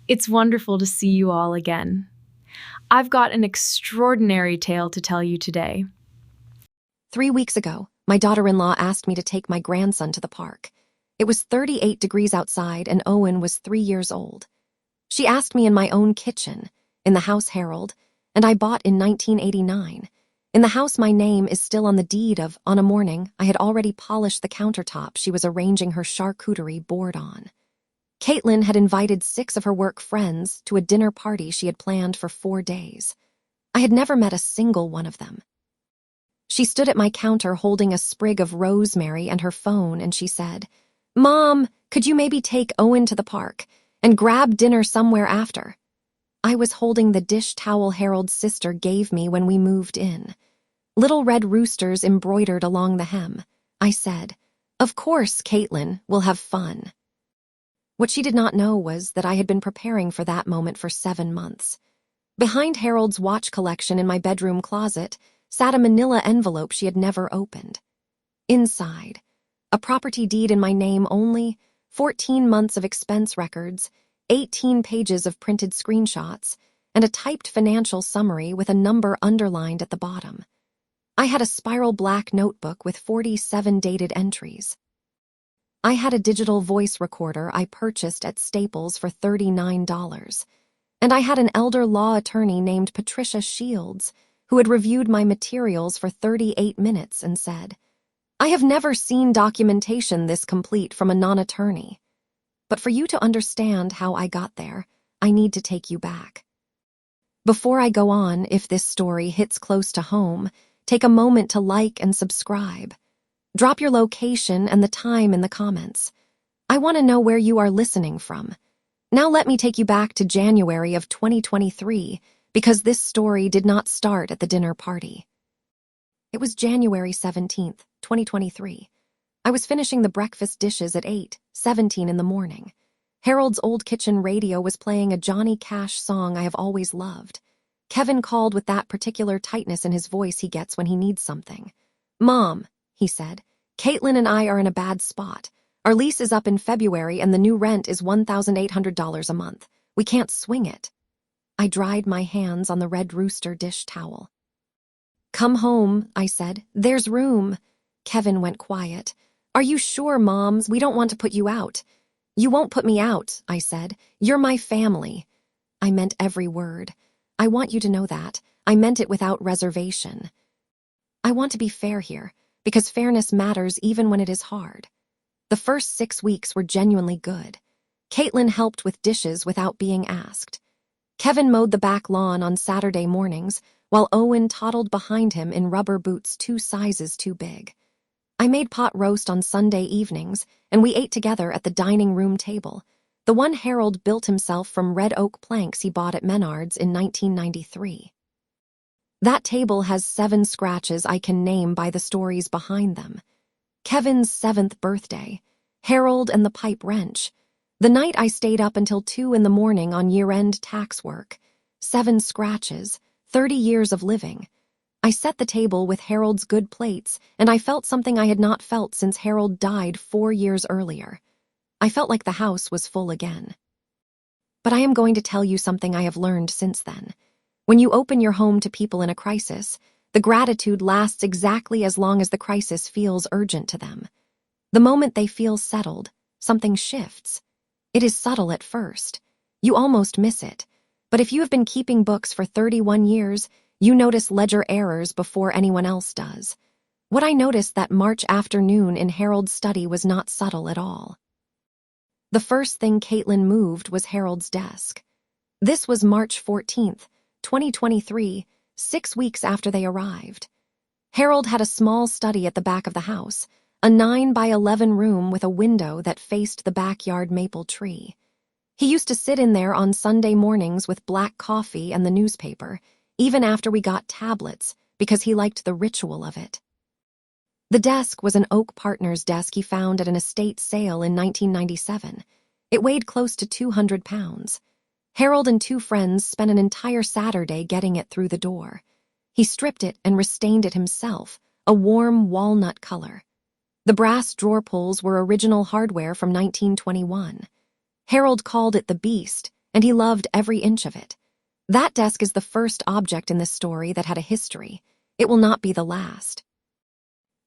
It's wonderful to see you all again. I've got an extraordinary tale to tell you today. 3 weeks ago, my daughter-in-law asked me to take my grandson to the park. It was 38 degrees outside and Owen was 3 years old. She asked me in my own kitchen, in the house Harold, and I bought in 1989. In the house my name is still on the deed of, on a morning, I had already polished the countertop she was arranging her charcuterie board on. Caitlin had invited 6 of her work friends to a dinner party she had planned for 4 days. I had never met a single one of them. She stood at my counter holding a sprig of rosemary and her phone, and she said, "Mom, could you maybe take Owen to the park and grab dinner somewhere after?" I was holding the dish towel Harold's sister gave me when we moved in. Little red roosters embroidered along the hem. I said, "Of course, Caitlin, we'll have fun." What she did not know was that I had been preparing for that moment for 7 months. Behind Harold's watch collection in my bedroom closet sat a manila envelope she had never opened. Inside, a property deed in my name only, 14 months of expense records, 18 pages of printed screenshots, and a typed financial summary with a number underlined at the bottom. I had a spiral black notebook with 47 dated entries. I had a digital voice recorder I purchased at Staples for $39, and I had an elder law attorney named Patricia Shields who had reviewed my materials for 38 minutes and said, "I have never seen documentation this complete from a non-attorney. But for you to understand how I got there, I need to take you back." Before I go on, if this story hits close to home, take a moment to like and subscribe. Drop your location and the time in the comments. I want to know where you are listening from. Now let me take you back to January of 2023, because this story did not start at the dinner party. It was January 17th, 2023. I was finishing the breakfast dishes at 8:17 in the morning. Harold's old kitchen radio was playing a Johnny Cash song I have always loved. Kevin called with that particular tightness in his voice he gets when he needs something. "Mom," he said, "Caitlin and I are in a bad spot. Our lease is up in February and the new rent is $1,800 a month. We can't swing it." I dried my hands on the red rooster dish towel. "Come home," I said. "There's room." Kevin went quiet. "Are you sure, Moms? We don't want to put you out." "You won't put me out," I said. "You're my family." I meant every word. I want you to know that. I meant it without reservation. I want to be fair here, because fairness matters even when it is hard. The first 6 weeks were genuinely good. Caitlin helped with dishes without being asked. Kevin mowed the back lawn on Saturday mornings, while Owen toddled behind him in rubber boots 2 sizes too big. I made pot roast on Sunday evenings, and we ate together at the dining room table, the one Harold built himself from red oak planks he bought at Menards in 1993. That table has 7 scratches I can name by the stories behind them. Kevin's 7th birthday, Harold and the pipe wrench, the night I stayed up until 2 in the morning on year-end tax work, 7 scratches, 30 years of living. I set the table with Harold's good plates, and I felt something I had not felt since Harold died 4 years earlier. I felt like the house was full again. But I am going to tell you something I have learned since then. When you open your home to people in a crisis, the gratitude lasts exactly as long as the crisis feels urgent to them. The moment they feel settled, something shifts. It is subtle at first. You almost miss it. But if you have been keeping books for 31 years, you notice ledger errors before anyone else does. What I noticed that March afternoon in Harold's study was not subtle at all. The first thing Caitlin moved was Harold's desk. This was March 14th, 2023, 6 weeks after they arrived. Harold had a small study at the back of the house, a 9-by-11 room with a window that faced the backyard maple tree. He used to sit in there on Sunday mornings with black coffee and the newspaper, even after we got tablets, because he liked the ritual of it. The desk was an Oak Partners desk he found at an estate sale in 1997. It weighed close to 200 pounds. Harold and 2 friends spent an entire Saturday getting it through the door. He stripped it and restained it himself, a warm walnut color. The brass drawer pulls were original hardware from 1921. Harold called it the Beast, and he loved every inch of it. That desk is the first object in this story that had a history. It will not be the last.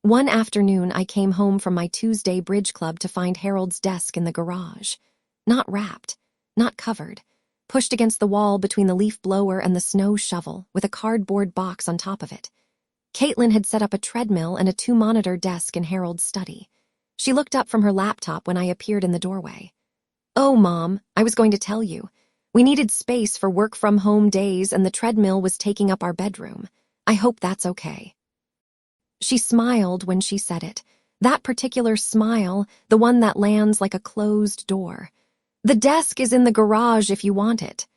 One afternoon, I came home from my Tuesday bridge club to find Harold's desk in the garage. Not wrapped, not covered, pushed against the wall between the leaf blower and the snow shovel with a cardboard box on top of it. Caitlin had set up a treadmill and a 2-monitor desk in Harold's study. She looked up from her laptop when I appeared in the doorway. "Oh, Mom, I was going to tell you. We needed space for work-from-home days and the treadmill was taking up our bedroom. I hope that's okay." She smiled when she said it. That particular smile, the one that lands like a closed door. "The desk is in the garage if you want it."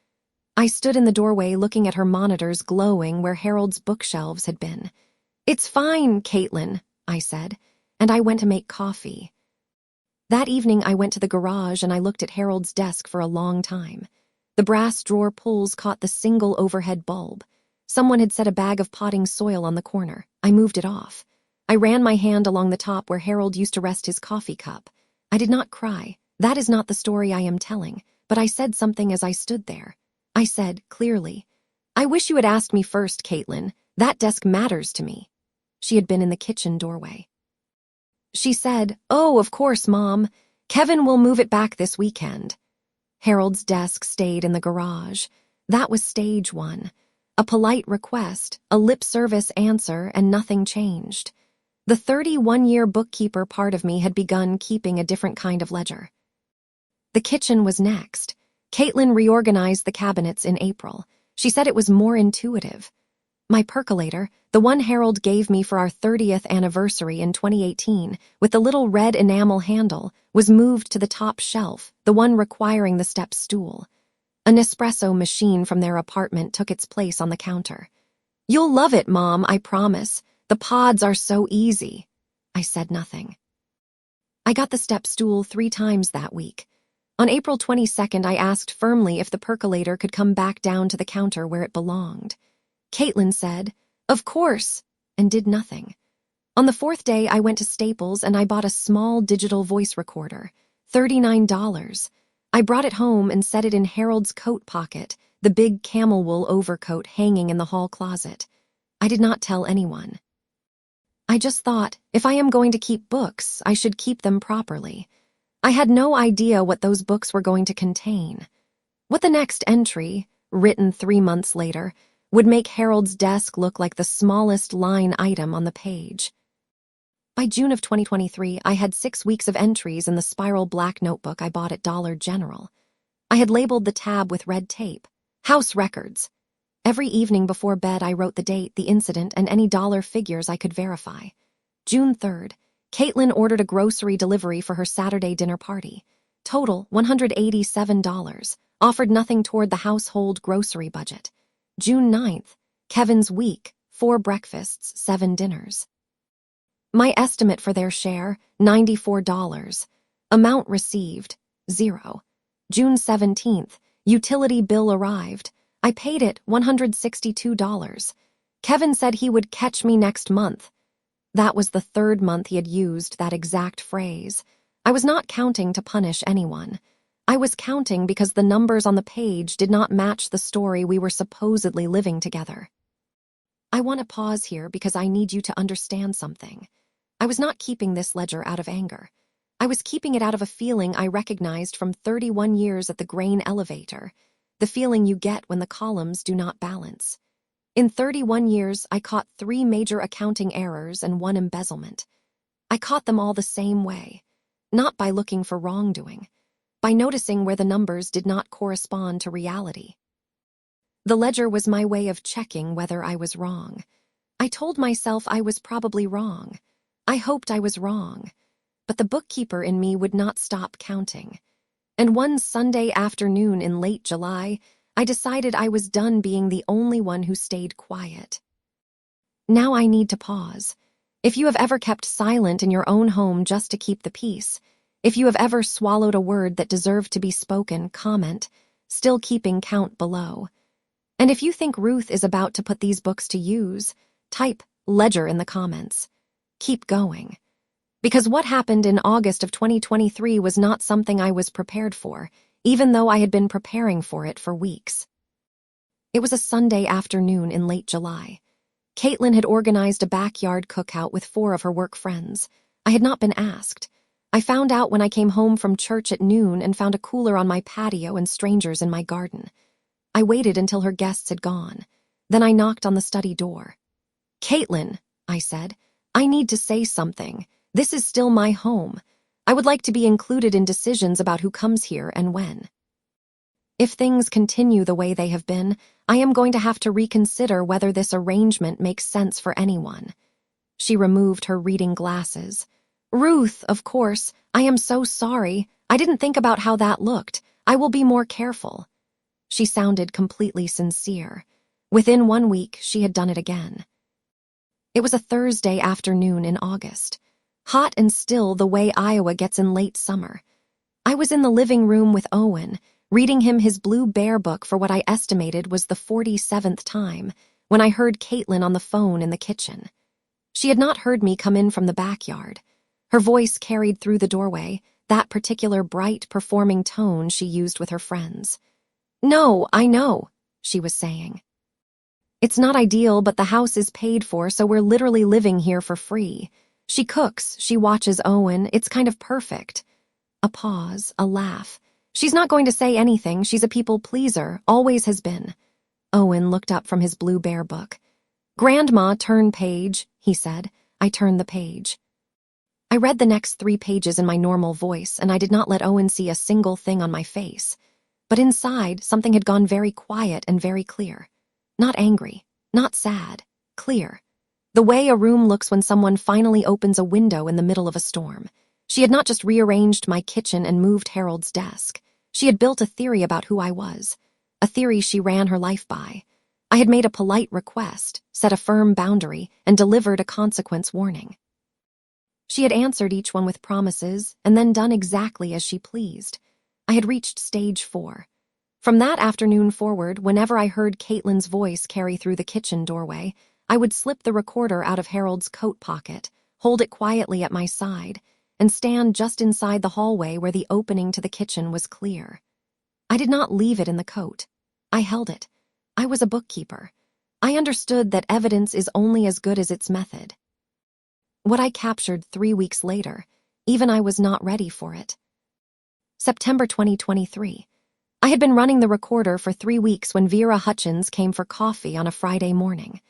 I stood in the doorway looking at her monitors glowing where Harold's bookshelves had been. "It's fine, Caitlin," I said, and I went to make coffee. That evening I went to the garage and I looked at Harold's desk for a long time. The brass drawer pulls caught the single overhead bulb. Someone had set a bag of potting soil on the corner. I moved it off. I ran my hand along the top where Harold used to rest his coffee cup. I did not cry. That is not the story I am telling, but I said something as I stood there. I said, clearly, "I wish you had asked me first, Caitlin. That desk matters to me." She had been in the kitchen doorway. She said, "Oh, of course, Mom. Kevin will move it back this weekend." Harold's desk stayed in the garage. That was stage 1. A polite request, a lip service answer, and nothing changed. The 31-year bookkeeper part of me had begun keeping a different kind of ledger. The kitchen was next. Caitlin reorganized the cabinets in April. She said it was more intuitive. My percolator, the one Harold gave me for our 30th anniversary in 2018, with the little red enamel handle, was moved to the top shelf, the one requiring the step stool. A Nespresso machine from their apartment took its place on the counter. "You'll love it, Mom, I promise. The pods are so easy." I said nothing. I got the step stool 3 times that week. On April 22nd, I asked firmly if the percolator could come back down to the counter where it belonged. Caitlin said, "Of course," and did nothing. On the 4th day, I went to Staples and I bought a small digital voice recorder, $39. I brought it home and set it in Harold's coat pocket, the big camel-wool overcoat hanging in the hall closet. I did not tell anyone. I just thought, if I am going to keep books, I should keep them properly. I had no idea what those books were going to contain. What the next entry, written 3 months later, would make Harold's desk look like the smallest line item on the page. By June of 2023, I had 6 weeks of entries in the spiral black notebook I bought at Dollar General. I had labeled the tab with red tape, "House Records." Every evening before bed, I wrote the date, the incident, and any dollar figures I could verify. June 3rd, Caitlin ordered a grocery delivery for her Saturday dinner party. Total, $187, offered nothing toward the household grocery budget. June 9th, Kevin's week, 4 breakfasts, 7 dinners. My estimate for their share, $94. Amount received, 0. June 17th, utility bill arrived. I paid it, $162. Kevin said he would catch me next month. That was the 3rd month he had used that exact phrase. I was not counting to punish anyone. I was counting because the numbers on the page did not match the story we were supposedly living together. I want to pause here because I need you to understand something. I was not keeping this ledger out of anger. I was keeping it out of a feeling I recognized from 31 years at the grain elevator, the feeling you get when the columns do not balance. In 31 years, I caught 3 major accounting errors and 1 embezzlement. I caught them all the same way, not by looking for wrongdoing, by noticing where the numbers did not correspond to reality. The ledger was my way of checking whether I was wrong. I told myself I was probably wrong. I hoped I was wrong. But the bookkeeper in me would not stop counting. And one Sunday afternoon in late July, I decided I was done being the only one who stayed quiet. Now I need to pause. If you have ever kept silent in your own home just to keep the peace, if you have ever swallowed a word that deserved to be spoken, comment, still keeping count below. And if you think Ruth is about to put these books to use, type ledger in the comments. Keep going. Because what happened in August of 2023 was not something I was prepared for. even though I had been preparing for it for weeks. It was a Sunday afternoon in late July. Caitlin had organized a backyard cookout with 4 of her work friends. I had not been asked. I found out when I came home from church at noon and found a cooler on my patio and strangers in my garden. I waited until her guests had gone. Then I knocked on the study door. "Caitlin," I said, "I need to say something. This is still my home. I would like to be included in decisions about who comes here and when. If things continue the way they have been, I am going to have to reconsider whether this arrangement makes sense for anyone." She removed her reading glasses. "Ruth, of course, I am so sorry. I didn't think about how that looked. I will be more careful." She sounded completely sincere. Within 1 week, she had done it again. It was a Thursday afternoon in August. Hot and still the way Iowa gets in late summer. I was in the living room with Owen, reading him his Blue Bear book for what I estimated was the 47th time, when I heard Caitlin on the phone in the kitchen. She had not heard me come in from the backyard. Her voice carried through the doorway, that particular bright, performing tone she used with her friends. "No, I know," she was saying. "It's not ideal, but the house is paid for, so we're literally living here for free. She cooks, she watches Owen, it's kind of perfect." A pause, a laugh. "She's not going to say anything, she's a people pleaser, always has been." Owen looked up from his Blue Bear book. "Grandma, turn page," he said. I turned the page. I read the next 3 pages in my normal voice, and I did not let Owen see a single thing on my face. But inside, something had gone very quiet and very clear. Not angry, not sad, clear. The way a room looks when someone finally opens a window in the middle of a storm. She had not just rearranged my kitchen and moved Harold's desk. She had built a theory about who I was, a theory she ran her life by. I had made a polite request, set a firm boundary, and delivered a consequence warning. She had answered each one with promises and then done exactly as she pleased. I had reached stage 4. From that afternoon forward, whenever I heard Caitlin's voice carry through the kitchen doorway, I would slip the recorder out of Harold's coat pocket, hold it quietly at my side, and stand just inside the hallway where the opening to the kitchen was clear. I did not leave it in the coat. I held it. I was a bookkeeper. I understood that evidence is only as good as its method. What I captured 3 weeks later, even I was not ready for it. September 2023. I had been running the recorder for 3 weeks when Vera Hutchins came for coffee on a Friday morning.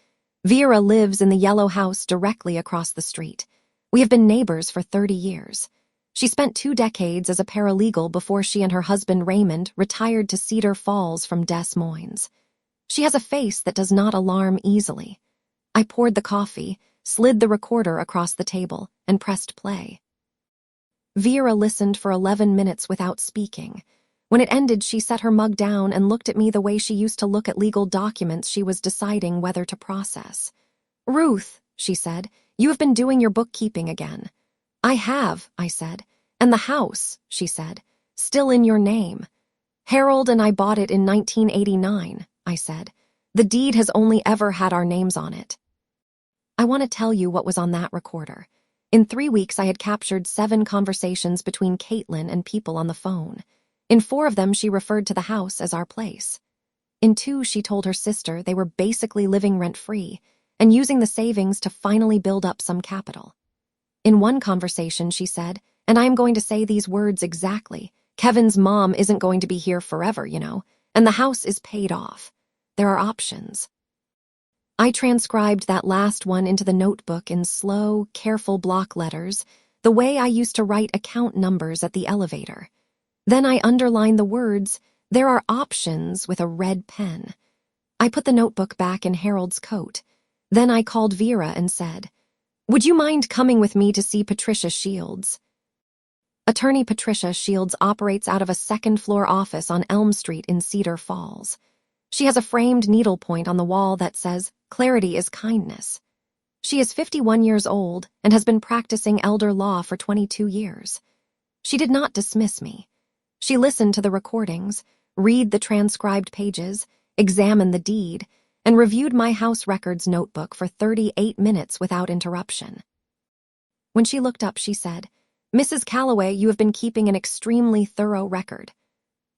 Vera lives in the yellow house directly across the street. We have been neighbors for 30 years. She spent 2 decades as a paralegal before she and her husband Raymond retired to Cedar Falls from Des Moines. She has a face that does not alarm easily. I poured the coffee, slid the recorder across the table, and pressed play. Vera listened for 11 minutes without speaking. When it ended, she set her mug down and looked at me the way she used to look at legal documents she was deciding whether to process. "Ruth," she said, "you have been doing your bookkeeping again." "I have," I said. "And the house," she said, "still in your name." "Harold and I bought it in 1989, I said. "The deed has only ever had our names on it." I want to tell you what was on that recorder. In 3 weeks, I had captured 7 conversations between Caitlin and people on the phone. In 4 of them, she referred to the house as our place. In 2, she told her sister they were basically living rent-free and using the savings to finally build up some capital. In 1 conversation, she said, and I am going to say these words exactly, "Kevin's mom isn't going to be here forever, you know, and the house is paid off. There are options." I transcribed that last one into the notebook in slow, careful block letters, the way I used to write account numbers at the elevator. Then I underlined the words, "There are options," with a red pen. I put the notebook back in Harold's coat. Then I called Vera and said, "Would you mind coming with me to see Patricia Shields?" Attorney Patricia Shields operates out of a 2nd-floor office on Elm Street in Cedar Falls. She has a framed needlepoint on the wall that says, "Clarity is kindness." She is 51 years old and has been practicing elder law for 22 years. She did not dismiss me. She listened to the recordings, read the transcribed pages, examined the deed, and reviewed my house records notebook for 38 minutes without interruption. When she looked up, she said, "Mrs. Calloway, you have been keeping an extremely thorough record."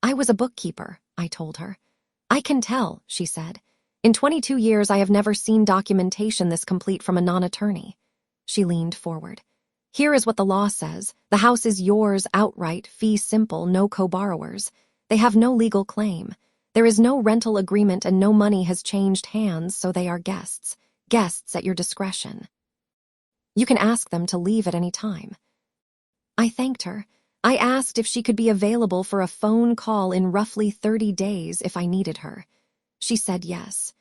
I was a bookkeeper, I told her. I can tell, she said. In 22 years, I have never seen documentation this complete from a non-attorney. She leaned forward. Here is what the law says. The house is yours outright, fee simple, no co-borrowers. They have no legal claim. There is no rental agreement and no money has changed hands, so they are guests. Guests at your discretion. You can ask them to leave at any time. I thanked her. I asked if she could be available for a phone call in roughly 30 days if I needed her. She said yes.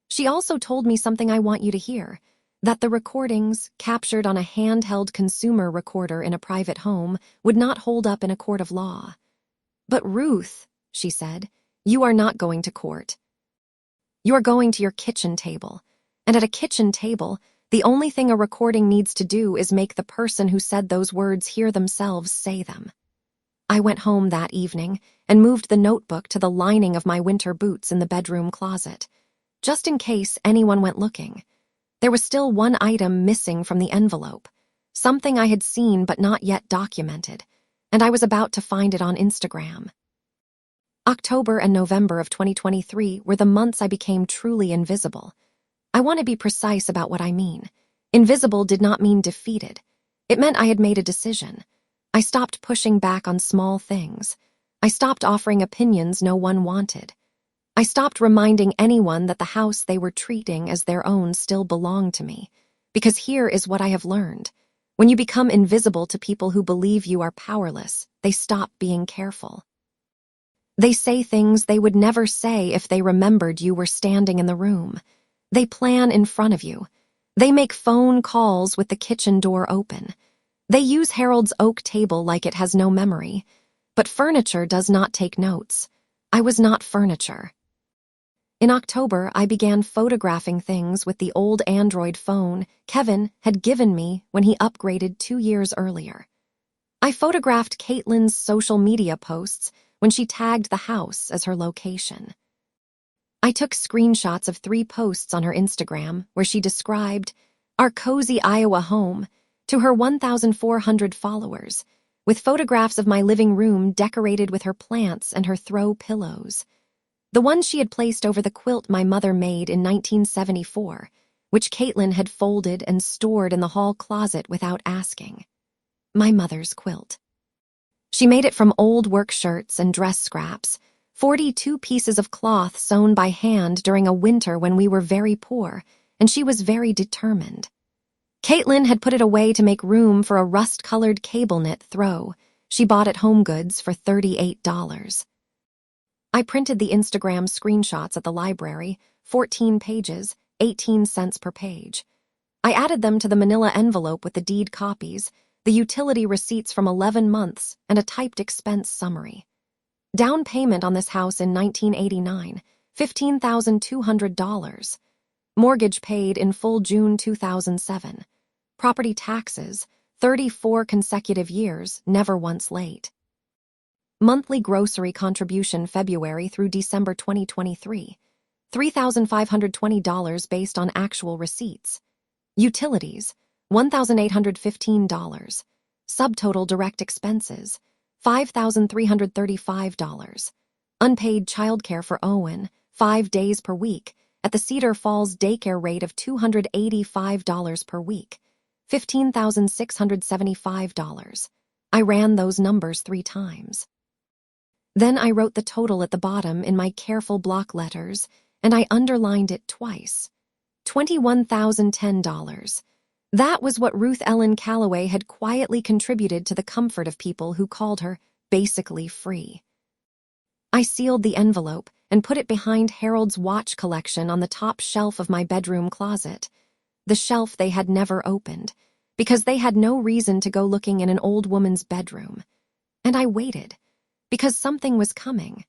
She also told me something I want you to hear, that the recordings, captured on a handheld consumer recorder in a private home, would not hold up in a court of law. But Ruth, she said, you are not going to court. You are going to your kitchen table. And at a kitchen table, the only thing a recording needs to do is make the person who said those words hear themselves say them. I went home that evening and moved the notebook to the lining of my winter boots in the bedroom closet, just in case anyone went looking. There was still one item missing from the envelope, something I had seen but not yet documented, and I was about to find it on Instagram. October and November of 2023 were the months I became truly invisible. I want to be precise about what I mean. Invisible did not mean defeated. It meant I had made a decision. I stopped pushing back on small things. I stopped offering opinions no one wanted. I stopped reminding anyone that the house they were treating as their own still belonged to me. Because here is what I have learned. When you become invisible to people who believe you are powerless, they stop being careful. They say things they would never say if they remembered you were standing in the room. They plan in front of you. They make phone calls with the kitchen door open. They use Harold's oak table like it has no memory. But furniture does not take notes. I was not furniture. In October, I began photographing things with the old Android phone Kevin had given me when he upgraded 2 years earlier. I photographed Caitlin's social media posts when she tagged the house as her location. I took screenshots of 3 posts on her Instagram where she described our cozy Iowa home to her 1,400 followers, with photographs of my living room decorated with her plants and her throw pillows. The ones she had placed over the quilt my mother made in 1974, which Caitlin had folded and stored in the hall closet without asking. My mother's quilt. She made it from old work shirts and dress scraps, 42 pieces of cloth sewn by hand during a winter when we were very poor, and she was very determined. Caitlin had put it away to make room for a rust-colored cable knit throw she bought at HomeGoods for $38. I printed the Instagram screenshots at the library, 14 pages, 18 cents per page. I added them to the manila envelope with the deed copies, the utility receipts from 11 months, and a typed expense summary. Down payment on this house in 1989, $15,200. Mortgage paid in full June 2007. Property taxes, 34 consecutive years, never once late. Monthly grocery contribution February through December 2023, $3,520 based on actual receipts. Utilities, $1,815. Subtotal direct expenses, $5,335. Unpaid childcare for Owen, 5 days per week, at the Cedar Falls daycare rate of $285 per week, $15,675. I ran those numbers 3 times. Then I wrote the total at the bottom in my careful block letters, and I underlined it twice. $21,010. That was what Ruth Ellen Calloway had quietly contributed to the comfort of people who called her basically free. I sealed the envelope and put it behind Harold's watch collection on the top shelf of my bedroom closet, the shelf they had never opened, because they had no reason to go looking in an old woman's bedroom. And I waited, because something was coming.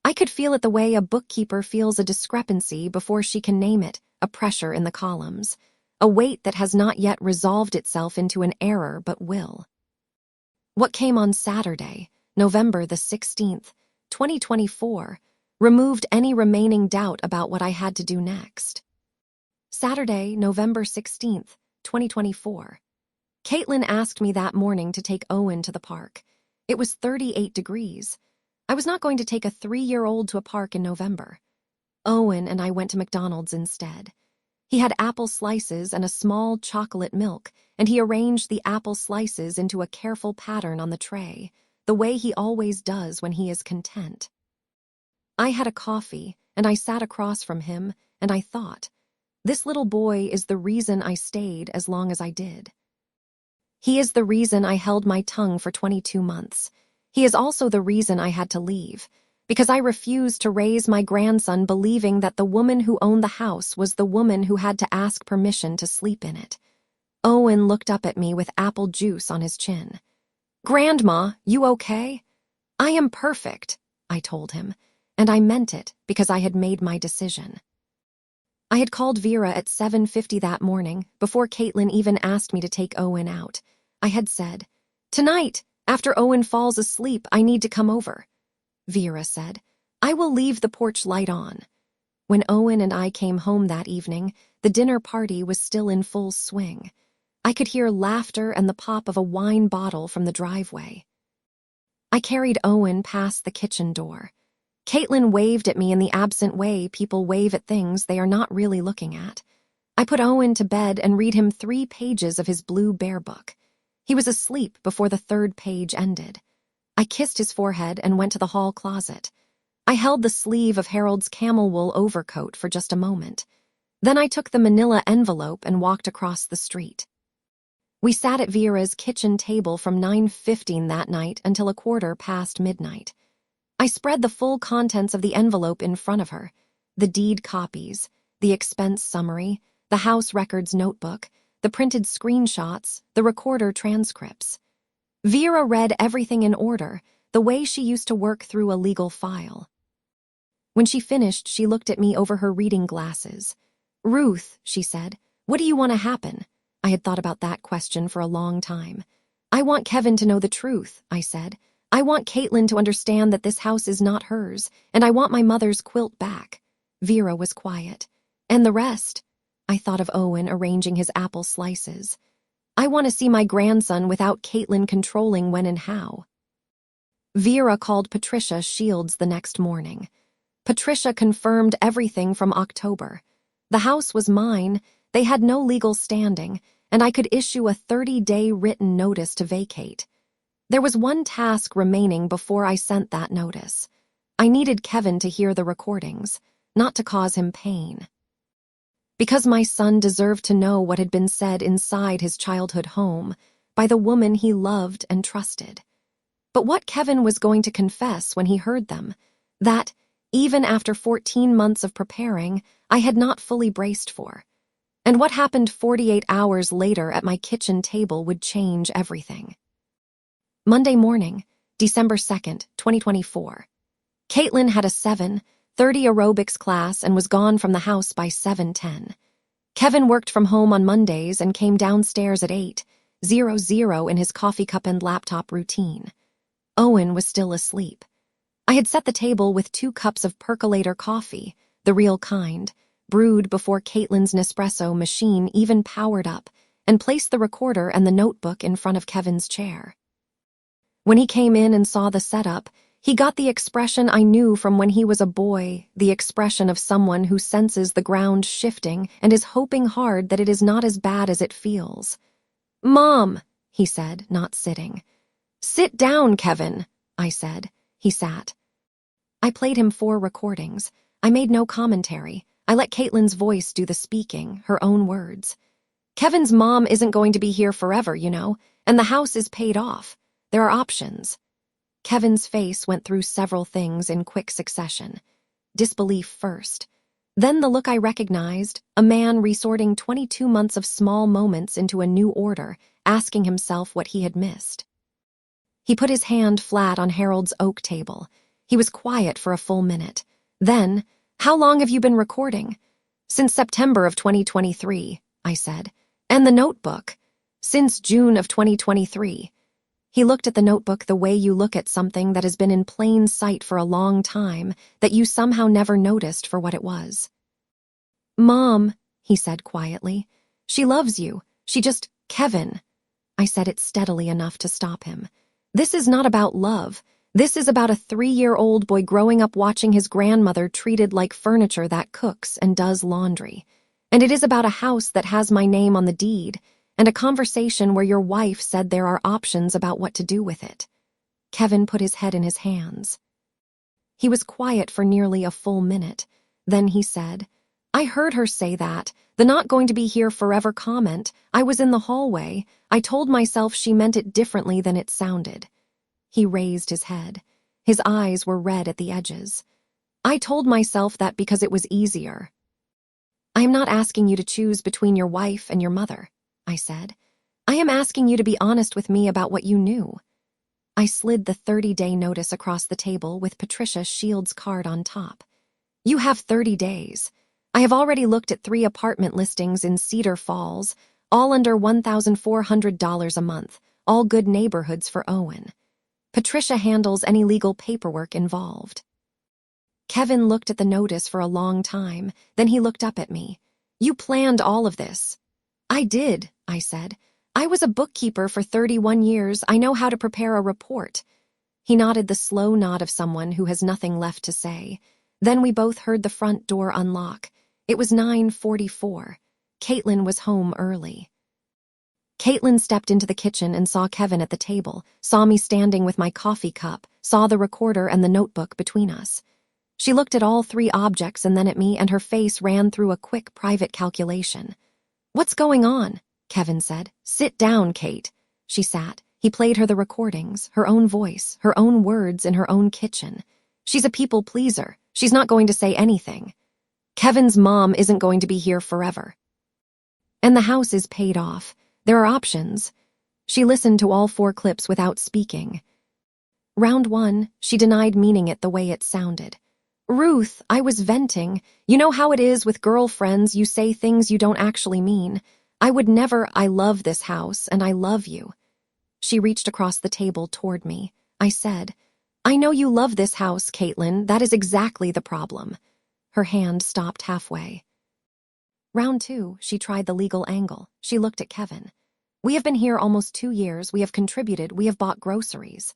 I could feel it the way a bookkeeper feels a discrepancy before she can name it, a pressure in the columns, a weight that has not yet resolved itself into an error but will. What came on Saturday, November the 16th, 2024, removed any remaining doubt about what I had to do next. Saturday, November 16th, 2024. Caitlin asked me that morning to take Owen to the park. It was 38 degrees. I was not going to take a 3-year-old to a park in November. Owen and I went to McDonald's instead. He had apple slices and a small chocolate milk, and he arranged the apple slices into a careful pattern on the tray, the way he always does when he is content. I had a coffee, and I sat across from him, and I thought, this little boy is the reason I stayed as long as I did. He is the reason I held my tongue for 22 months. He is also the reason I had to leave, because I refused to raise my grandson believing that the woman who owned the house was the woman who had to ask permission to sleep in it. Owen looked up at me with apple juice on his chin. "Grandma, you okay?" "I am perfect," I told him, and I meant it because I had made my decision. I had called Vera at 7:50 that morning, before Caitlin even asked me to take Owen out. I had said, "Tonight, after Owen falls asleep, I need to come over." Vera said, "I will leave the porch light on." When Owen and I came home that evening, the dinner party was still in full swing. I could hear laughter and the pop of a wine bottle from the driveway. I carried Owen past the kitchen door. Caitlin waved at me in the absent way people wave at things they are not really looking at. I put Owen to bed and read him 3 pages of his blue bear book. He was asleep before the 3rd page ended. I kissed his forehead and went to the hall closet. I held the sleeve of Harold's camel-wool overcoat for just a moment. Then I took the manila envelope and walked across the street. We sat at Vera's kitchen table from 9:15 that night until 1:15 midnight. I spread the full contents of the envelope in front of her, the deed copies, the expense summary, the house records notebook, the printed screenshots, the recorder transcripts. Vera read everything in order, the way she used to work through a legal file. When she finished, she looked at me over her reading glasses. "Ruth," she said, "what do you want to happen?" I had thought about that question for a long time. "I want Kevin to know the truth," I said. "I want Caitlin to understand that this house is not hers, and I want my mother's quilt back." Vera was quiet. "And the rest?" I thought of Owen arranging his apple slices. "I want to see my grandson without Caitlin controlling when and how." Vera called Patricia Shields the next morning. Patricia confirmed everything from October. The house was mine, they had no legal standing, and I could issue a 30-day written notice to vacate. There was one task remaining before I sent that notice. I needed Kevin to hear the recordings, not to cause him pain. Because my son deserved to know what had been said inside his childhood home by the woman he loved and trusted. But what Kevin was going to confess when he heard them, that, even after 14 months of preparing, I had not fully braced for. And what happened 48 hours later at my kitchen table would change everything. Monday morning, December 2nd, 2024. Caitlin had a 7:30 aerobics class and was gone from the house by 7:10. Kevin worked from home on Mondays and came downstairs at 8:00 in his coffee cup and laptop routine. Owen was still asleep. I had set the table with 2 cups of percolator coffee, the real kind, brewed before Caitlin's Nespresso machine even powered up, and placed the recorder and the notebook in front of Kevin's chair. When he came in and saw the setup, he got the expression I knew from when he was a boy, the expression of someone who senses the ground shifting and is hoping hard that it is not as bad as it feels. "Mom," he said, not sitting. "Sit down, Kevin," I said. He sat. I played him 4 recordings. I made no commentary. I let Caitlin's voice do the speaking, her own words. "Kevin's mom isn't going to be here forever, you know, and the house is paid off. There are options." Kevin's face went through several things in quick succession. Disbelief first. Then the look I recognized, a man resorting 22 months of small moments into a new order, asking himself what he had missed. He put his hand flat on Harold's oak table. He was quiet for a full minute. Then, "How long have you been recording?" "Since September of 2023, I said. "And the notebook?" "Since June of 2023. He looked at the notebook the way you look at something that has been in plain sight for a long time, that you somehow never noticed for what it was. "Mom," he said quietly, "she loves you. She just, Kevin." I said it steadily enough to stop him. "This is not about love. This is about a 3-year-old boy growing up watching his grandmother treated like furniture that cooks and does laundry. And it is about a house that has my name on the deed, and a conversation where your wife said there are options about what to do with it. Kevin put his head in his hands. He was quiet for nearly a full minute. Then he said, I heard her say that, the not going to be here forever comment. I was in the hallway. I told myself she meant it differently than it sounded. He raised his head. His eyes were red at the edges. I told myself that because it was easier. I am not asking you to choose between your wife and your mother, I said. I am asking you to be honest with me about what you knew. I slid the 30-day notice across the table with Patricia Shields' card on top. You have 30 days. I have already looked at 3 apartment listings in Cedar Falls, all under $1,400 a month, all good neighborhoods for Owen. Patricia handles any legal paperwork involved. Kevin looked at the notice for a long time, then he looked up at me. You planned all of this. I did, I said. I was a bookkeeper for 31 years. I know how to prepare a report. He nodded the slow nod of someone who has nothing left to say. Then we both heard the front door unlock. It was 9:44. Caitlin was home early. Caitlin stepped into the kitchen and saw Kevin at the table, saw me standing with my coffee cup, saw the recorder and the notebook between us. She looked at all 3 objects and then at me, and her face ran through a quick private calculation. What's going on? Kevin said. Sit down, Kate. She sat. He played her the recordings, her own voice, her own words in her own kitchen. She's a people pleaser. She's not going to say anything. Kevin's mom isn't going to be here forever. And the house is paid off. There are options. She listened to all 4 clips without speaking. Round 1, she denied meaning it the way it sounded. Ruth, I was venting. You know how it is with girlfriends, you say things you don't actually mean. I would never. I love this house, and I love you. She reached across the table toward me. I said, I know you love this house, Caitlin. That is exactly the problem. Her hand stopped halfway. Round 2, she tried the legal angle. She looked at Kevin. We have been here almost 2 years. We have contributed. We have bought groceries.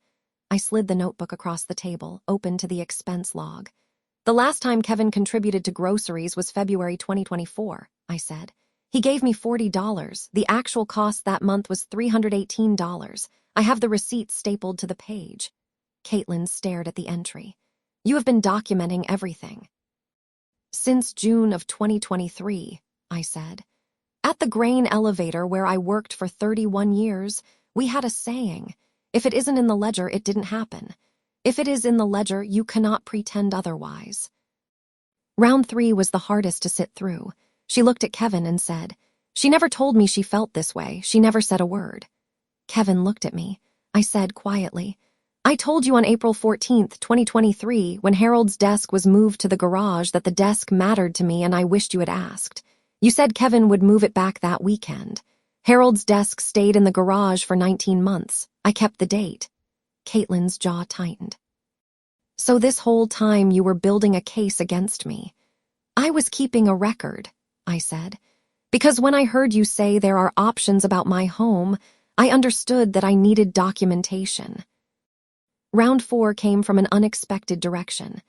I slid the notebook across the table, open to the expense log. The last time Kevin contributed to groceries was February 2024, I said. He gave me $40. The actual cost that month was $318. I have the receipts stapled to the page. Caitlin stared at the entry. You have been documenting everything. Since June of 2023, I said. At the grain elevator where I worked for 31 years, we had a saying, if it isn't in the ledger, it didn't happen. If it is in the ledger, you cannot pretend otherwise. Round 3 was the hardest to sit through. She looked at Kevin and said, She never told me she felt this way. She never said a word. Kevin looked at me. I said quietly, I told you on April 14th, 2023, when Harold's desk was moved to the garage that the desk mattered to me and I wished you had asked. You said Kevin would move it back that weekend. Harold's desk stayed in the garage for 19 months. I kept the date. Caitlin's jaw tightened. So this whole time you were building a case against me. I was keeping a record, I said. Because when I heard you say there are options about my home, I understood that I needed documentation. Round 4 came from an unexpected direction.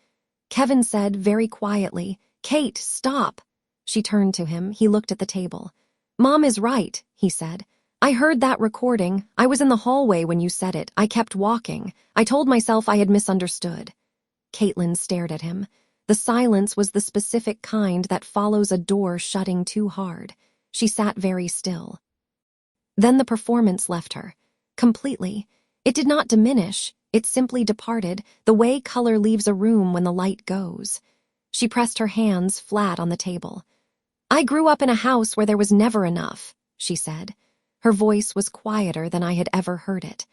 Kevin said very quietly, Kate, stop. She turned to him. He looked at the table. Mom is right, he said. I heard that recording. I was in the hallway when you said it. I kept walking. I told myself I had misunderstood. Caitlin stared at him. The silence was the specific kind that follows a door shutting too hard. She sat very still. Then the performance left her. Completely. It did not diminish. It simply departed, the way color leaves a room when the light goes. She pressed her hands flat on the table. I grew up in a house where there was never enough, she said. Her voice was quieter than I had ever heard it.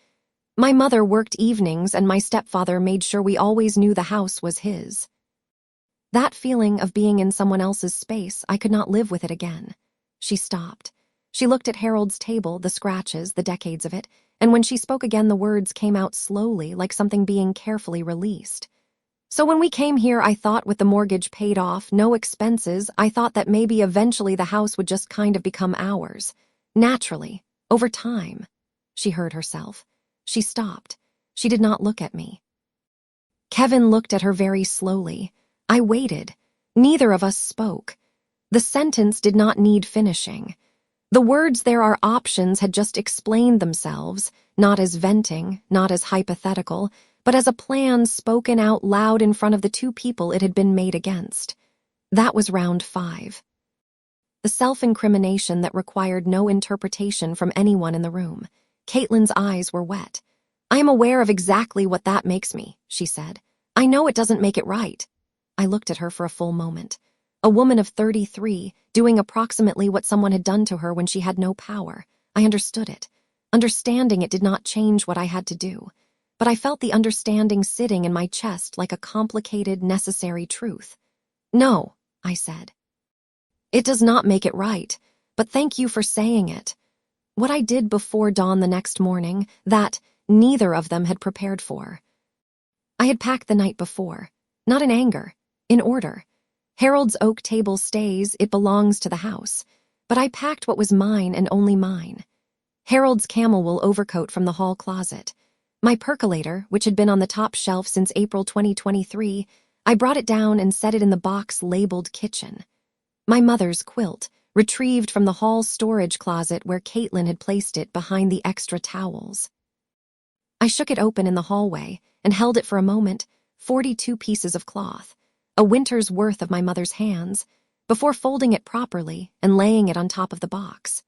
My mother worked evenings and my stepfather made sure we always knew the house was his. That feeling of being in someone else's space, I could not live with it again. She stopped. She looked at Harold's table, the scratches, the decades of it, and when she spoke again the words came out slowly, like something being carefully released. So when we came here, I thought with the mortgage paid off, no expenses, I thought that maybe eventually the house would just kind of become ours. Naturally, over time. She heard herself. She stopped. She did not look at me. Kevin looked at her very slowly. I waited. Neither of us spoke. The sentence did not need finishing. The words "there are options" had just explained themselves, not as venting, not as hypothetical, but as a plan spoken out loud in front of the two people it had been made against. That was round 5. The self-incrimination that required no interpretation from anyone in the room. Caitlin's eyes were wet. "I am aware of exactly what that makes me," she said. "I know it doesn't make it right." I looked at her for a full moment. A woman of 33, doing approximately what someone had done to her when she had no power. I understood it. Understanding it did not change what I had to do. But I felt the understanding sitting in my chest like a complicated, necessary truth. "No," I said. "It does not make it right, but thank you for saying it." What I did before dawn the next morning, that neither of them had prepared for. I had packed the night before, not in anger, in order. Harold's oak table stays, it belongs to the house, but I packed what was mine and only mine. Harold's camel-wool overcoat from the hall closet. My percolator, which had been on the top shelf since April 2023, I brought it down and set it in the box labeled kitchen. My mother's quilt, retrieved from the hall storage closet where Caitlin had placed it behind the extra towels. I shook it open in the hallway and held it for a moment, 42 pieces of cloth, a winter's worth of my mother's hands, before folding it properly and laying it on top of the box.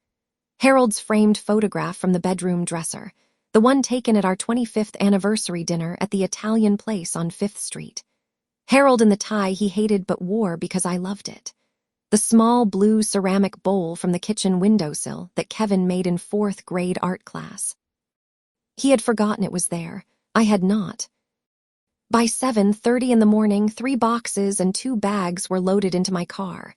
Harold's framed photograph from the bedroom dresser, the one taken at our 25th anniversary dinner at the Italian place on 5th Street. Harold in the tie he hated but wore because I loved it. The small blue ceramic bowl from the kitchen windowsill that Kevin made in 4th grade art class. He had forgotten it was there. I had not. By 7:30 in the morning, 3 boxes and 2 bags were loaded into my car.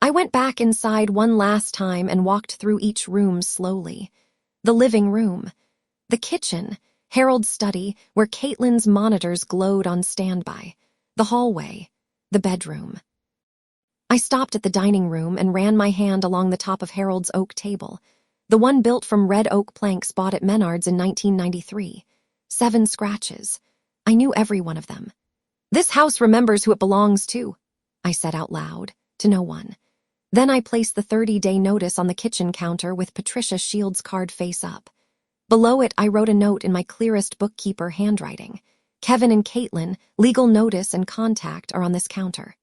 I went back inside one last time and walked through each room slowly. The living room, the kitchen, Harold's study, where Caitlin's monitors glowed on standby, the hallway, the bedroom. I stopped at the dining room and ran my hand along the top of Harold's oak table, the one built from red oak planks bought at Menard's in 1993. 7 scratches. I knew every one of them. "This house remembers who it belongs to," I said out loud, to no one. Then I placed the 30-day notice on the kitchen counter with Patricia Shields' card face up. Below it, I wrote a note in my clearest bookkeeper handwriting. "Kevin and Caitlin, legal notice and contact are on this counter.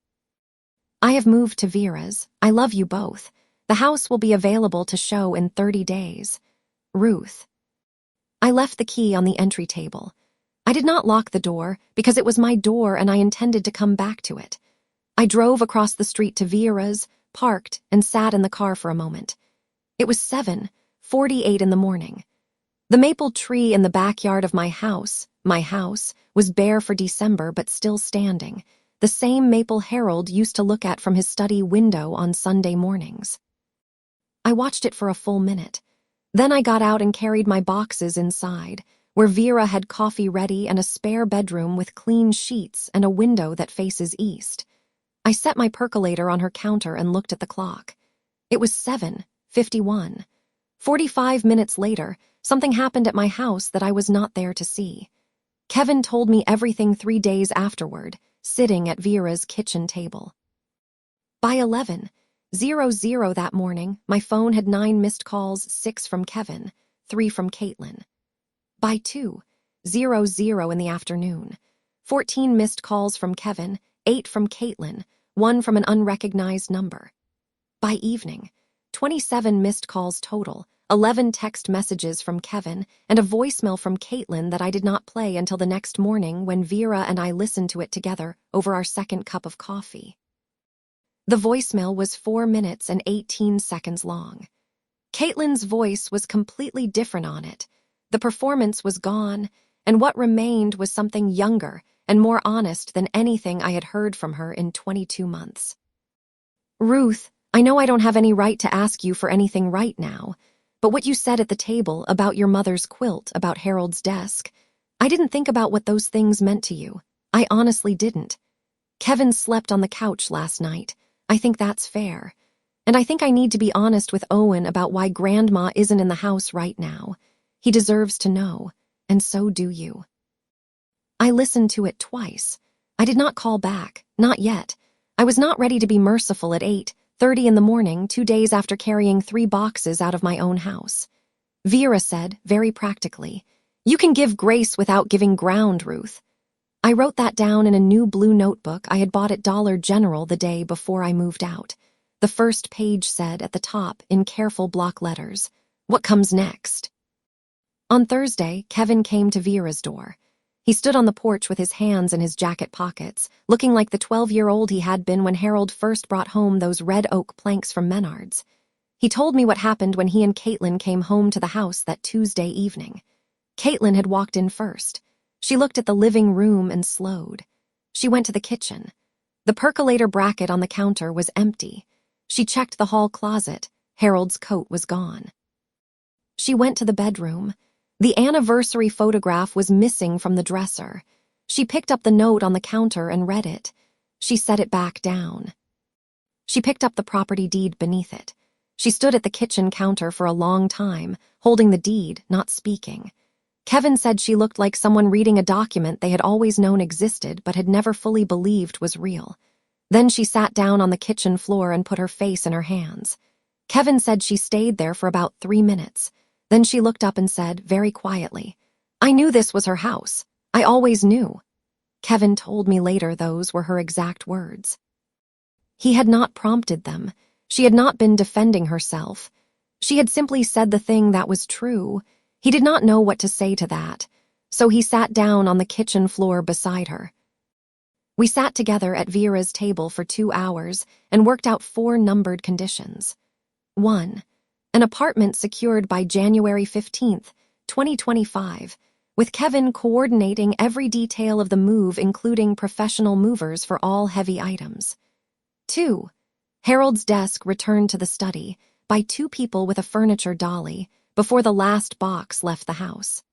I have moved to Vera's. I love you both. The house will be available to show in 30 days. Ruth." I left the key on the entry table. I did not lock the door because it was my door and I intended to come back to it. I drove across the street to Vera's, parked, and sat in the car for a moment. It was 7:48 in the morning. The maple tree in the backyard of my house, was bare for December but still standing, the same maple Harold used to look at from his study window on Sunday mornings. I watched it for a full minute. Then I got out and carried my boxes inside, where Vera had coffee ready and a spare bedroom with clean sheets and a window that faces east. I set my percolator on her counter and looked at the clock. It was 7:51. 45 minutes later, something happened at my house that I was not there to see. Kevin told me everything 3 days afterward, sitting at Vera's kitchen table. By 11:00 that morning, my phone had 9 missed calls, 6 from Kevin, 3 from Caitlin. By 2:00 in the afternoon, 14 missed calls from Kevin, 8 from Caitlin, 1 from an unrecognized number. By evening, 27 missed calls total, 11 text messages from Kevin, and a voicemail from Caitlin that I did not play until the next morning when Vera and I listened to it together over our second cup of coffee. The voicemail was 4 minutes and 18 seconds long. Caitlin's voice was completely different on it. The performance was gone, and what remained was something younger and more honest than anything I had heard from her in 22 months. "Ruth, I know I don't have any right to ask you for anything right now, but what you said at the table about your mother's quilt, about Harold's desk, I didn't think about what those things meant to you. I honestly didn't. Kevin slept on the couch last night. I think that's fair. And I think I need to be honest with Owen about why Grandma isn't in the house right now. He deserves to know, and so do you." I listened to it twice. I did not call back, not yet. I was not ready to be merciful at 8:30 in the morning, 2 days after carrying 3 boxes out of my own house. Vera said, very practically, "You can give grace without giving ground, Ruth." I wrote that down in a new blue notebook I had bought at Dollar General the day before I moved out. The first page said at the top, in careful block letters, "What comes next?" On Thursday, Kevin came to Vera's door. He stood on the porch with his hands in his jacket pockets, looking like the 12-year-old he had been when Harold first brought home those red oak planks from Menards. He told me what happened when he and Caitlin came home to the house that Tuesday evening. Caitlin had walked in first. She looked at the living room and slowed. She went to the kitchen. The percolator bracket on the counter was empty. She checked the hall closet. Harold's coat was gone. She went to the bedroom. The anniversary photograph was missing from the dresser. She picked up the note on the counter and read it. She set it back down. She picked up the property deed beneath it. She stood at the kitchen counter for a long time, holding the deed, not speaking. Kevin said she looked like someone reading a document they had always known existed but had never fully believed was real. Then she sat down on the kitchen floor and put her face in her hands. Kevin said she stayed there for about 3 minutes. Then she looked up and said, very quietly, "I knew this was her house. I always knew." Kevin told me later those were her exact words. He had not prompted them. She had not been defending herself. She had simply said the thing that was true. He did not know what to say to that, so he sat down on the kitchen floor beside her. We sat together at Vera's table for 2 hours and worked out 4 numbered conditions. 1. An apartment secured by January 15th, 2025, with Kevin coordinating every detail of the move, including professional movers for all heavy items. 2. Harold's desk returned to the study by 2 people with a furniture dolly before the last box left the house.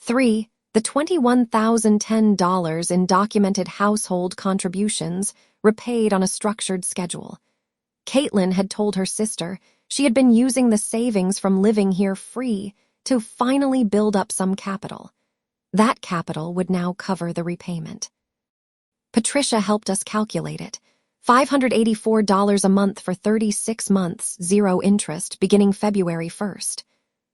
3. The $21,010 in documented household contributions repaid on a structured schedule. Caitlin had told her sister she had been using the savings from living here free to finally build up some capital. That capital would now cover the repayment. Patricia helped us calculate it. $584 a month for 36 months, 0 interest, beginning February 1st.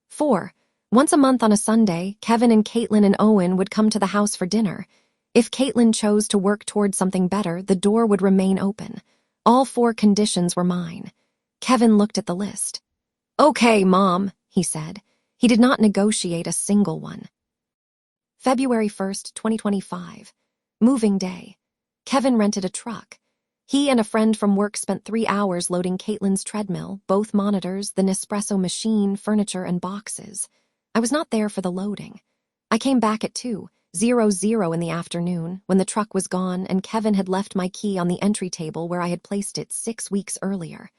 4. Once a month on a Sunday, Kevin and Caitlin and Owen would come to the house for dinner. If Caitlin chose to work toward something better, the door would remain open. All 4 conditions were mine. Kevin looked at the list. "Okay, Mom," he said. He did not negotiate a single one. February 1st, 2025. Moving day. Kevin rented a truck. He and a friend from work spent 3 hours loading Caitlin's treadmill, both monitors, the Nespresso machine, furniture, and boxes. I was not there for the loading. I came back at 2:00 in the afternoon when the truck was gone and Kevin had left my key on the entry table where I had placed it 6 weeks earlier.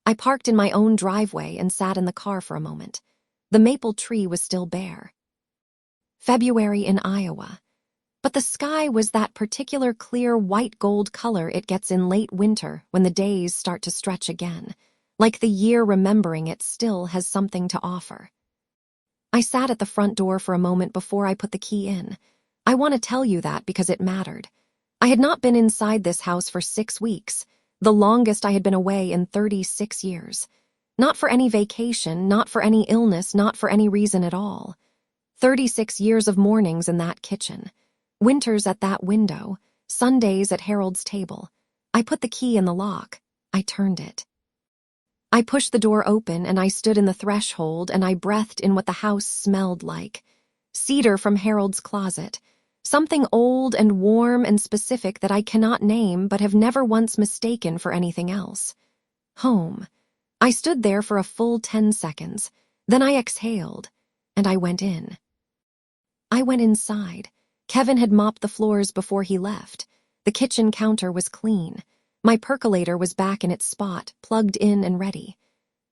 I parked in my own driveway and sat in the car for a moment. The maple tree was still bare. February in Iowa. But the sky was that particular clear white gold color it gets in late winter when the days start to stretch again, like the year remembering it still has something to offer. I sat at the front door for a moment before I put the key in. I want to tell you that because it mattered. I had not been inside this house for 6 weeks, the longest I had been away in 36 years. Not for any vacation, not for any illness, not for any reason at all. 36 years of mornings in that kitchen. Winters at that window, Sundays at Harold's table. I put the key in the lock. I turned it. I pushed the door open and I stood in the threshold and I breathed in what the house smelled like. Cedar from Harold's closet. Something old and warm and specific that I cannot name but have never once mistaken for anything else. Home. I stood there for a full 10 seconds. Then I exhaled, and I went in. I went inside. Kevin had mopped the floors before he left. The kitchen counter was clean. My percolator was back in its spot, plugged in and ready.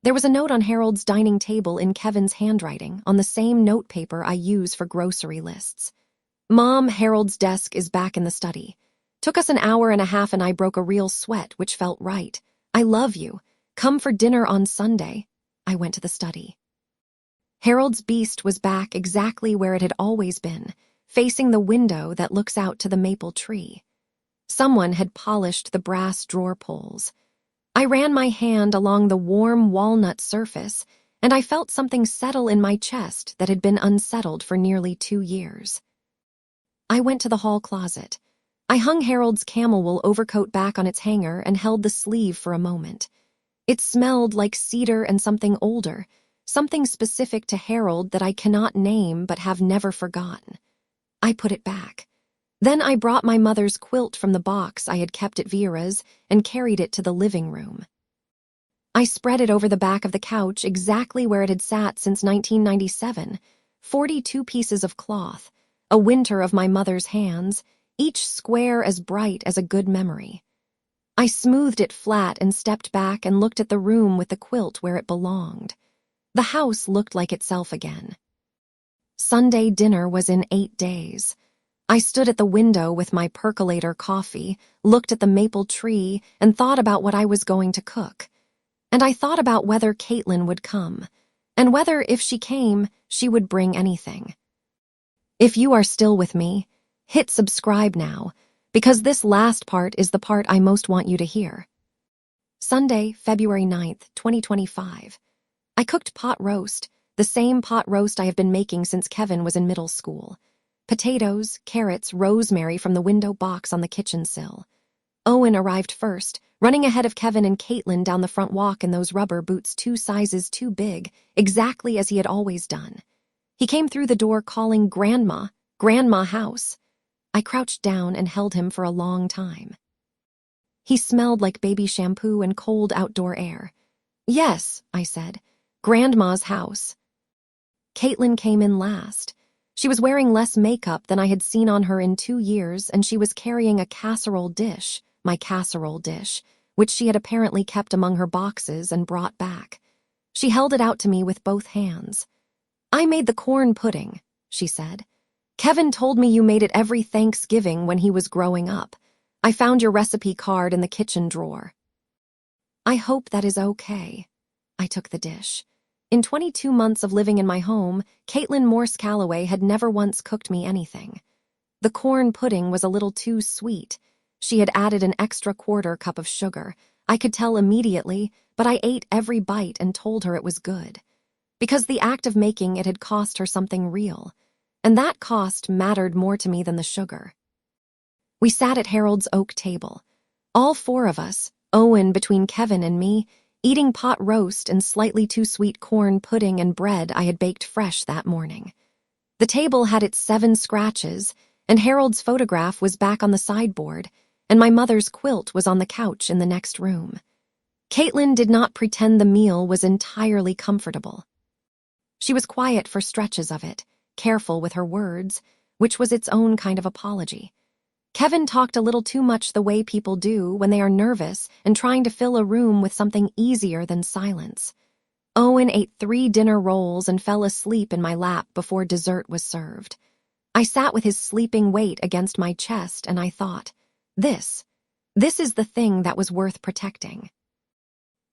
There was a note on Harold's dining table in Kevin's handwriting, on the same notepaper I use for grocery lists. Mom, Harold's desk is back in the study. Took us an hour and a half and I broke a real sweat, which felt right. I love you. Come for dinner on Sunday. I went to the study. Harold's beast was back exactly where it had always been, facing the window that looks out to the maple tree. Someone had polished the brass drawer pulls. I ran my hand along the warm walnut surface, and I felt something settle in my chest that had been unsettled for nearly 2 years. I went to the hall closet. I hung Harold's camel-wool overcoat back on its hanger and held the sleeve for a moment. It smelled like cedar and something older, something specific to Harold that I cannot name but have never forgotten. I put it back. Then I brought my mother's quilt from the box I had kept at Vera's and carried it to the living room. I spread it over the back of the couch exactly where it had sat since 1997, 42 pieces of cloth, a winter of my mother's hands, each square as bright as a good memory. I smoothed it flat and stepped back and looked at the room with the quilt where it belonged. The house looked like itself again. Sunday dinner was in 8 days. I stood at the window with my percolator coffee, looked at the maple tree, and thought about what I was going to cook. And I thought about whether Caitlin would come, and whether, if she came, she would bring anything. If you are still with me, hit subscribe now, because this last part is the part I most want you to hear. Sunday, February 9th, 2025. I cooked pot roast, the same pot roast I have been making since Kevin was in middle school. Potatoes, carrots, rosemary from the window box on the kitchen sill. Owen arrived first, running ahead of Kevin and Caitlin down the front walk in those rubber boots 2 sizes too big, exactly as he had always done. He came through the door calling Grandma, Grandma house. I crouched down and held him for a long time. He smelled like baby shampoo and cold outdoor air. Yes, I said, Grandma's house. Caitlin came in last. She was wearing less makeup than I had seen on her in 2 years, and she was carrying a casserole dish, my casserole dish, which she had apparently kept among her boxes and brought back. She held it out to me with both hands. I made the corn pudding, she said. Kevin told me you made it every Thanksgiving when he was growing up. I found your recipe card in the kitchen drawer. I hope that is okay. I took the dish. In 22 months of living in my home, Caitlin Morse Calloway had never once cooked me anything. The corn pudding was a little too sweet. She had added an extra 1/4 cup of sugar. I could tell immediately, but I ate every bite and told her it was good. Because the act of making it had cost her something real, and that cost mattered more to me than the sugar. We sat at Harold's oak table, all 4 of us, Owen between Kevin and me, eating pot roast and slightly too sweet corn pudding and bread I had baked fresh that morning. The table had its 7 scratches, and Harold's photograph was back on the sideboard, and my mother's quilt was on the couch in the next room. Caitlin did not pretend the meal was entirely comfortable. She was quiet for stretches of it, careful with her words, which was its own kind of apology. Kevin talked a little too much the way people do when they are nervous and trying to fill a room with something easier than silence. Owen ate 3 dinner rolls and fell asleep in my lap before dessert was served. I sat with his sleeping weight against my chest and I thought, this is the thing that was worth protecting.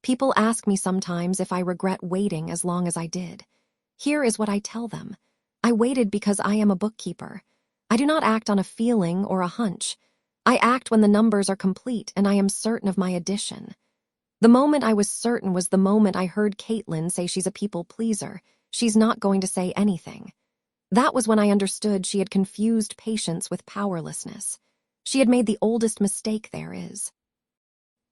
People ask me sometimes if I regret waiting as long as I did. Here is what I tell them. I waited because I am a bookkeeper. I do not act on a feeling or a hunch. I act when the numbers are complete and I am certain of my addition. The moment I was certain was the moment I heard Caitlin say she's a people pleaser. She's not going to say anything. That was when I understood she had confused patience with powerlessness. She had made the oldest mistake there is.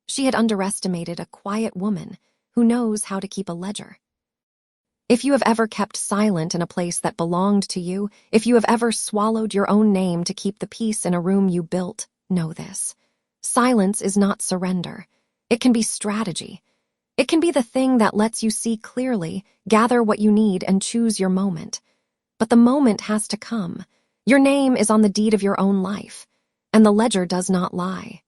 She had underestimated a quiet woman who knows how to keep a ledger. If you have ever kept silent in a place that belonged to you, if you have ever swallowed your own name to keep the peace in a room you built, know this. Silence is not surrender. It can be strategy. It can be the thing that lets you see clearly, gather what you need, and choose your moment. But the moment has to come. Your name is on the deed of your own life, and the ledger does not lie.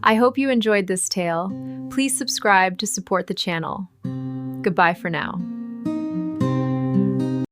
I hope you enjoyed this tale. Please subscribe to support the channel. Goodbye for now.